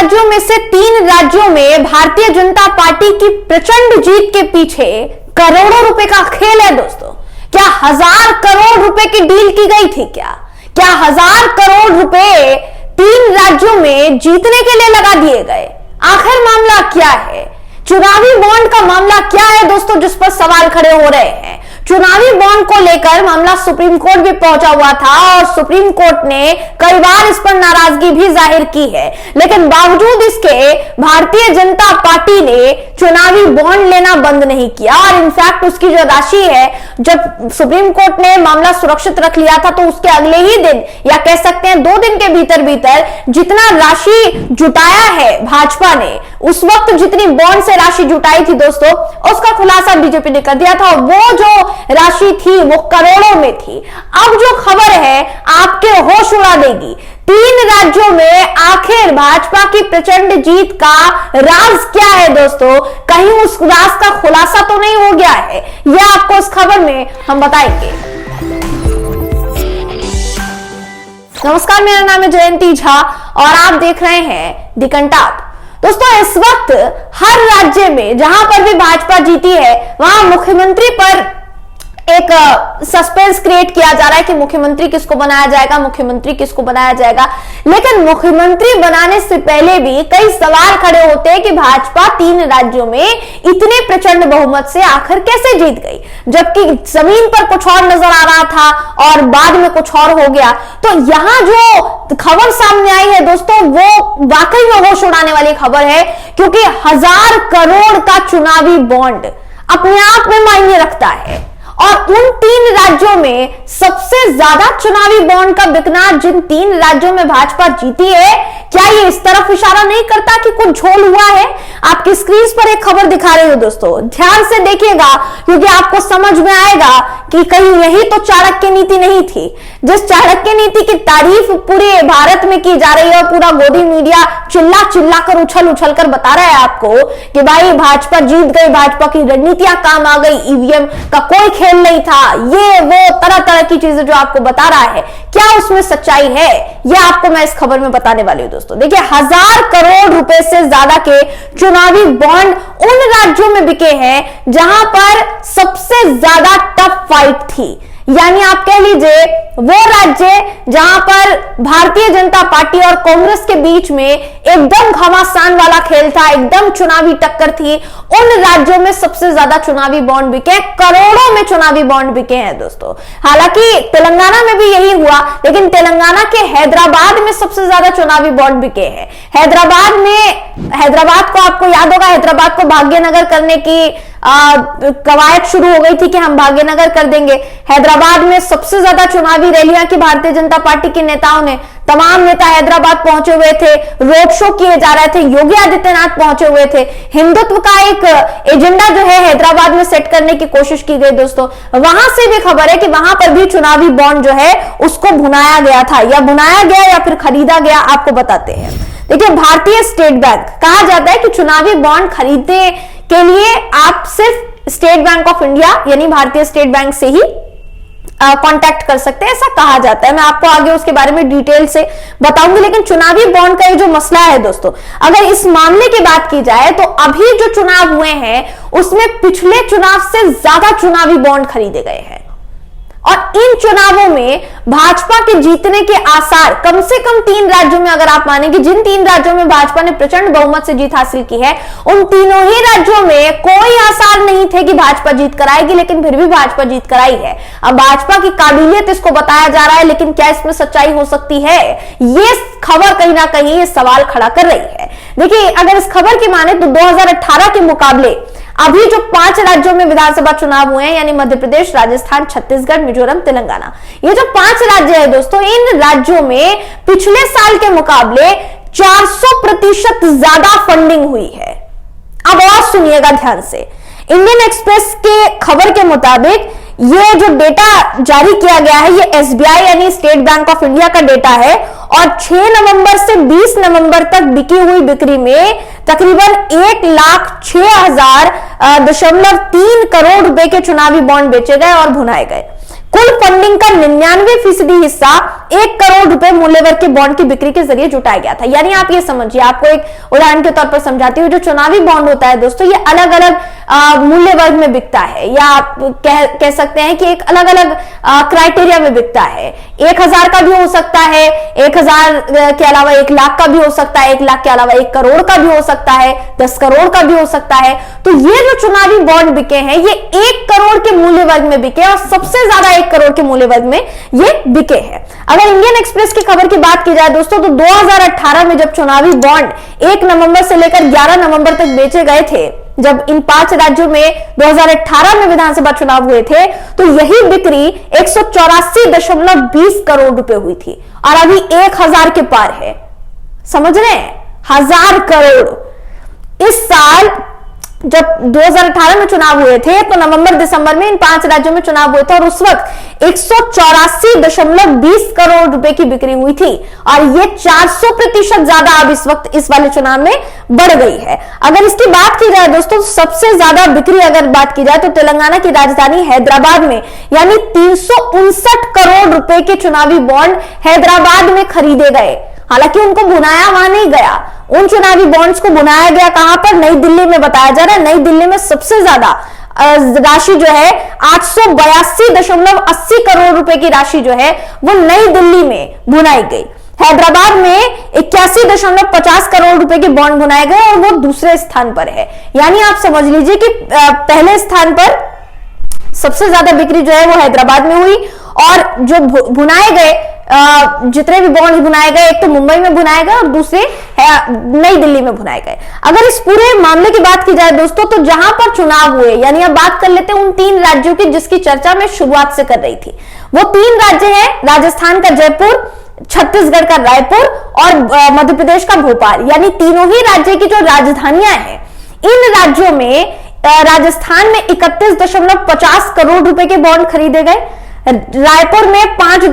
राज्यों में से 3 राज्यों में भारतीय जनता पार्टी की प्रचंड जीत के पीछे करोड़ों रुपए का खेल है दोस्तों। क्या 1000 करोड़ रुपए की डील की गई थी? क्या 1000 करोड़ रुपए 3 राज्यों में जीतने के लिए लगा दिए गए? आखिर मामला क्या है? चुनावी बॉन्ड का मामला क्या है दोस्तों, जिस पर सवाल खड़े हो रहे हैं। चुनावी बॉन्ड को लेकर मामला सुप्रीम कोर्ट भी पहुंचा हुआ था और सुप्रीम कोर्ट ने कई बार इस पर नाराजगी भी जाहिर की है, लेकिन बावजूद इसके भारतीय जनता पार्टी ने चुनावी बॉन्ड लेना बंद नहीं किया। और इनफैक्ट उसकी जो राशि है, जब सुप्रीम कोर्ट ने मामला सुरक्षित रख लिया था तो उसके अगले ही दिन या कह सकते हैं 2 दिन के भीतर भीतर जितना राशि जुटाया है भाजपा ने, उस वक्त जितनी बॉन्ड से राशि जुटाई थी दोस्तों, उसका खुलासा बीजेपी ने कर दिया था और वो जो राशि थी वो करोड़ों में थी। अब जो खबर है आपके होश उड़ा देगी। 3 राज्यों में आखिर भाजपा की प्रचंड जीत का राज क्या है दोस्तों? कहीं उस राज का खुलासा तो नहीं हो गया है? यह आपको इस खबर में हम बताएंगे। नमस्कार, मेरा नाम है जयंती झा और आप देख रहे हैं दी कंटाप। दोस्तों, इस वक्त हर राज्य में जहां पर भी भाजपा जीती है वहां मुख्यमंत्री पर एक सस्पेंस क्रिएट किया जा रहा है कि मुख्यमंत्री किसको बनाया जाएगा, मुख्यमंत्री किसको बनाया जाएगा। लेकिन मुख्यमंत्री बनाने से पहले भी कई सवाल खड़े होते हैं कि भाजपा 3 राज्यों में इतने प्रचंड बहुमत से आखिर कैसे जीत गई, जबकि जमीन पर कुछ और नजर आ रहा था और बाद में कुछ और हो गया। तो यहां जो खबर सामने आई है दोस्तों, वो वाकई में होश उड़ाने वाली खबर है, क्योंकि 1000 करोड़ का चुनावी बॉन्ड अपने आप में मायने रखता है। और उन 3 राज्यों में सबसे ज्यादा चुनावी बॉन्ड का बिकना जिन 3 राज्यों में भाजपा जीती है, क्या ये इस तरफ इशारा नहीं करता कि कुछ झोल हुआ है? आपकी स्क्रीन पर एक खबर दिखा रही हूं दोस्तों, ध्यान से देखिएगा क्योंकि आपको समझ में आएगा कि कहीं यही तो चाणक्य नीति नहीं थी। जिस चाणक्य नीति की तारीफ पूरे भारत में की जा रही है और पूरा गोदी मीडिया चिल्ला चिल्ला कर उछल उछल कर बता रहा है आपको कि भाई भाजपा जीत गई, भाजपा की रणनीतियां काम आ गई, ईवीएम का कोई खेल नहीं था, ये वो तरह तरह की चीजें जो आपको बता रहा है, क्या उसमें सच्चाई है? यह आपको मैं इस खबर में बताने वाली हूं दोस्तों। देखिए, 1000 करोड़ रुपए से ज्यादा के चुनावी बॉन्ड उन राज्यों में बिके हैं जहां पर सबसे ज्यादा टफ फाइट थी, यानी आप कह लीजिए वो राज्य जहां पर भारतीय जनता पार्टी और कांग्रेस के बीच में एकदम घमासान वाला खेल था, एकदम चुनावी टक्कर थी, उन राज्यों में सबसे ज्यादा चुनावी बॉन्ड बिके, करोड़ों में चुनावी बॉन्ड बिके हैं दोस्तों। हालांकि तेलंगाना में भी यही हुआ, लेकिन तेलंगाना के हैदराबाद में सबसे ज्यादा चुनावी बॉन्ड बिके हैं। हैदराबाद को आपको याद होगा, हैदराबाद को भाग्यनगर करने की कवायद शुरू हो गई थी कि हम भाग्यनगर कर देंगे। हैदराबाद में सबसे ज्यादा चुनावी रैलियां की भारतीय जनता पार्टी के नेताओं ने, तमाम नेता हैदराबाद पहुंचे हुए थे, रोड शो किए जा रहे थे, योगी आदित्यनाथ पहुंचे हुए थे, हिंदुत्व का एक एजेंडा जो है हैदराबाद में सेट करने की कोशिश की गई दोस्तों। वहां से भी खबर है कि वहां पर भी चुनावी बॉन्ड जो है उसको भुनाया गया था, या भुनाया गया या फिर खरीदा गया, आपको बताते हैं। देखिए, भारतीय स्टेट बैंक, कहा जाता है कि चुनावी बॉन्ड खरीदने के लिए आप सिर्फ स्टेट बैंक ऑफ इंडिया यानी भारतीय स्टेट बैंक से ही कांटेक्ट कर सकते हैं, ऐसा कहा जाता है। मैं आपको आगे उसके बारे में डिटेल से बताऊंगी। लेकिन चुनावी बॉन्ड का ये जो मसला है दोस्तों, अगर इस मामले की बात की जाए तो अभी जो चुनाव हुए हैं उसमें पिछले चुनाव से ज्यादा चुनावी बॉन्ड खरीदे गए हैं और इन चुनावों में भाजपा के जीतने के आसार कम से कम 3 राज्यों में, अगर आप मानेंगे जिन 3 राज्यों में भाजपा ने प्रचंड बहुमत से जीत हासिल की है, उन तीनों ही राज्यों में कोई आसार नहीं थे कि भाजपा जीत कर आएगी, लेकिन फिर भी भाजपा जीत कर आई है। अब भाजपा की काबिलियत इसको बताया जा रहा है, लेकिन क्या इसमें सच्चाई हो सकती है? ये खबर कहीं ना कहीं ये सवाल खड़ा कर रही है। देखिए, अगर इस खबर की माने तो 2018 के मुकाबले अभी जो 5 राज्यों में विधानसभा चुनाव हुए हैं, यानी मध्य प्रदेश, राजस्थान, छत्तीसगढ़, मिजोरम, तेलंगाना, ये जो 5 राज्य है दोस्तों, इन राज्यों में पिछले साल के मुकाबले 400% ज्यादा फंडिंग हुई है। अब और सुनिएगा ध्यान से, इंडियन एक्सप्रेस के खबर के मुताबिक ये जो डेटा जारी किया गया है, ये एसबीआई यानी स्टेट बैंक ऑफ इंडिया का डेटा है और 6 नवंबर से 20 नवंबर तक बिकी हुई बिक्री में तकरीबन 1,06,000.3 करोड़ रुपए के चुनावी बॉन्ड बेचे गए और भुनाए गए। कुल फंडिंग का 99% हिस्सा 1 करोड़ रुपए मूल्य वर्ग के बॉन्ड की बिक्री के जरिए जुटाया गया था। यानी आप ये समझिए, आपको एक उदाहरण के तौर पर समझाती हूँ, जो चुनावी बॉन्ड होता है दोस्तों, ये अलग अलग मूल्य वर्ग में बिकता है, या आप कह सकते हैं कि एक अलग अलग क्राइटेरिया में बिकता है। 1000 का भी हो सकता है, 1000 के अलावा 1 लाख का भी हो सकता है, 1 लाख के अलावा 1 करोड़ का भी हो सकता है, 10 करोड़ का भी हो सकता है। तो ये जो चुनावी बॉन्ड बिके हैं, ये 1 करोड़ के मूल्य वर्ग में बिके, और सबसे ज्यादा 1 करोड़ के मूल्य वर्ग में ये बिके हैं। अगर इंडियन एक्सप्रेस की खबर की बात की जाए दोस्तों, तो 2018 में जब चुनावी बॉन्ड 1 नवंबर से लेकर 11 नवंबर तक बेचे गए थे, जब इन 5 राज्यों में 2018 में विधानसभा चुनाव हुए थे, तो यही बिक्री 184.20 करोड़ रुपए हुई थी, और अभी 1000 के पार है। समझ रहे हैं, 1000 करोड़। इस साल जब 2018 में चुनाव हुए थे, तो नवंबर दिसंबर में इन 5 राज्यों में चुनाव हुए थे, और उस वक्त 184.20 करोड़ रुपए की बिक्री हुई थी, और ये 400% ज्यादा अब इस वक्त इस वाले चुनाव में बढ़ गई है। अगर इसकी बात की जाए दोस्तों, सबसे ज्यादा बिक्री अगर बात की जाए तो तेलंगाना की राजधानी हैदराबाद में, यानी 359 करोड़ रुपए के चुनावी बॉन्ड हैदराबाद में खरीदे गए। हालांकि उनको बुनाया वहां नहीं गया, उन चुनावी बॉन्ड्स को बुनाया गया कहां पर? नई दिल्ली में। बताया जा रहा है नई दिल्ली में सबसे ज्यादा राशि जो है 882.80 करोड़ रुपए की राशि जो है वो नई दिल्ली में बुनाई गई। हैदराबाद में 81.50 करोड़ रुपए के बॉन्ड बुनाए गए, और वो दूसरे स्थान पर है। यानी आप समझ लीजिए कि पहले स्थान पर सबसे ज्यादा बिक्री जो है वो हैदराबाद में हुई, और जो बुनाए गए जितने भी बॉन्ड बुनाए गए, एक तो मुंबई में बुनाए गए और दूसरे नई दिल्ली में बुनाए गए। अगर इस पूरे मामले की बात की जाए दोस्तों, तो जहां पर चुनाव हुए, यानी अब बात कर लेते हैं उन 3 राज्यों की जिसकी चर्चा मैं शुरुआत से कर रही थी। वो 3 राज्य हैं, राजस्थान का जयपुर, छत्तीसगढ़ का रायपुर और मध्य प्रदेश का भोपाल। यानी तीनों ही राज्य की जो राजधानियां हैं, इन राज्यों में राजस्थान में 31.50 करोड़ रुपए के बॉन्ड खरीदे गए, रायपुर में 5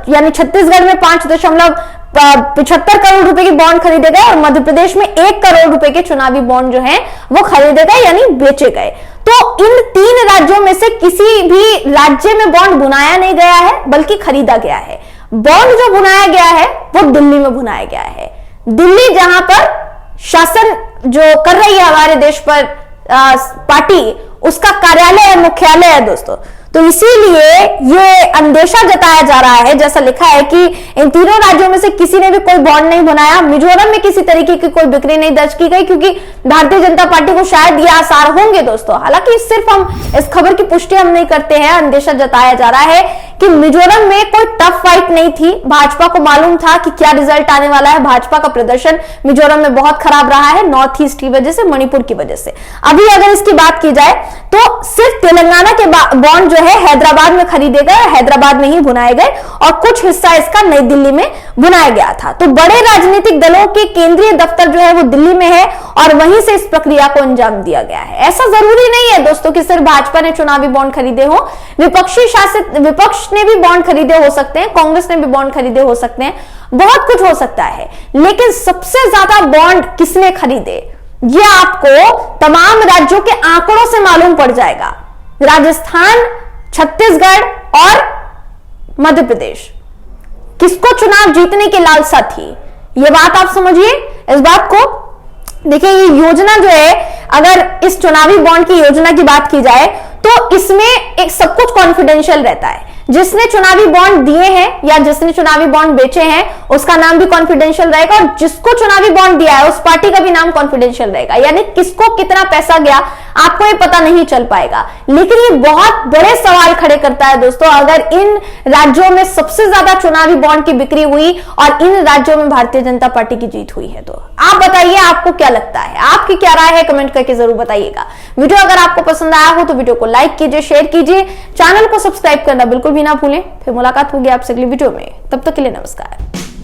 यानी छत्तीसगढ़ में 5.75 करोड़ रुपए के बॉन्ड खरीदे गए, और मध्य प्रदेश में 1 करोड़ रुपए के चुनावी बॉन्ड जो हैं वो खरीदे गए, यानी बेचे गए। तो इन 3 राज्यों में से किसी भी राज्य में बॉन्ड बुनाया नहीं गया है, बल्कि खरीदा गया है। बॉन्ड जो बुनाया गया है वो दिल्ली में बुनाया गया है। दिल्ली जहां पर शासन जो कर रही है हमारे देश पर पार्टी, उसका कार्यालय है, मुख्यालय है दोस्तों। तो इसीलिए ये अंदेशा जताया जा रहा है, जैसा लिखा है कि इन तीनों राज्यों में से किसी ने भी कोई बॉन्ड नहीं बनाया। मिजोरम में किसी तरीके की कोई बिक्री नहीं दर्ज की गई, क्योंकि भारतीय जनता पार्टी को शायद ये आसार होंगे दोस्तों। हालांकि सिर्फ हम इस खबर की पुष्टि हम नहीं करते हैं, अंदेशा जताया जा रहा है कि मिजोरम में कोई टफ फाइट नहीं थी। भाजपा को मालूम था कि क्या रिजल्ट आने वाला है। भाजपा का प्रदर्शन मिजोरम में बहुत खराब रहा है, नॉर्थ ईस्ट की वजह से, मणिपुर की वजह से। अभी अगर इसकी बात की जाए तो सिर्फ तेलंगाना के बॉन्ड जो है हैदराबाद में खरीदे गए, हैदराबाद में ही बुनाए गए, और कुछ हिस्सा इसका नई दिल्ली में बुनाया गया था। तो बड़े राजनीतिक दलों के केंद्रीय दफ्तर जो है वो दिल्ली में है, और वहीं से इस प्रक्रिया को अंजाम दिया गया है। ऐसा जरूरी नहीं है दोस्तों कि सिर्फ भाजपा ने चुनावी बॉन्ड खरीदे हो, विपक्षी शासित विपक्ष ने भी बॉन्ड खरीदे हो सकते हैं, कांग्रेस ने भी बॉन्ड खरीदे हो सकते हैं, बहुत कुछ हो सकता है। लेकिन सबसे ज्यादा बॉन्ड किसने खरीदे, ये आपको तमाम राज्यों के आंकड़ों से मालूम पड़ जाएगा। राजस्थान, छत्तीसगढ़ और मध्य प्रदेश, किसको चुनाव जीतने की लालसा थी, ये बात आप समझिए। इस बात को देखिए, ये योजना जो है, अगर इस चुनावी बॉन्ड की योजना की बात की जाए तो इसमें एक सब कुछ कॉन्फिडेंशियल रहता है। जिसने चुनावी बॉन्ड दिए हैं या जिसने चुनावी बॉन्ड बेचे हैं, उसका नाम भी कॉन्फिडेंशियल रहेगा, और जिसको चुनावी बॉन्ड दिया है उस पार्टी का भी नाम कॉन्फिडेंशियल रहेगा। यानी किसको कितना पैसा गया आपको ये पता नहीं चल पाएगा। लेकिन ये बहुत बड़े सवाल खड़े करता है दोस्तों, अगर इन राज्यों में सबसे ज्यादा चुनावी बॉन्ड की बिक्री हुई और इन राज्यों में भारतीय जनता पार्टी की जीत हुई है, तो आप बताइए आपको क्या लगता है, आपकी क्या राय है, कमेंट करके जरूर बताइएगा। वीडियो अगर आपको पसंद आया हो तो वीडियो को लाइक कीजिए, शेयर कीजिए, चैनल को सब्सक्राइब करना बिल्कुल भी ना भूलें। फिर मुलाकात होगी आपसे अगली वीडियो में, तब तक के लिए नमस्कार।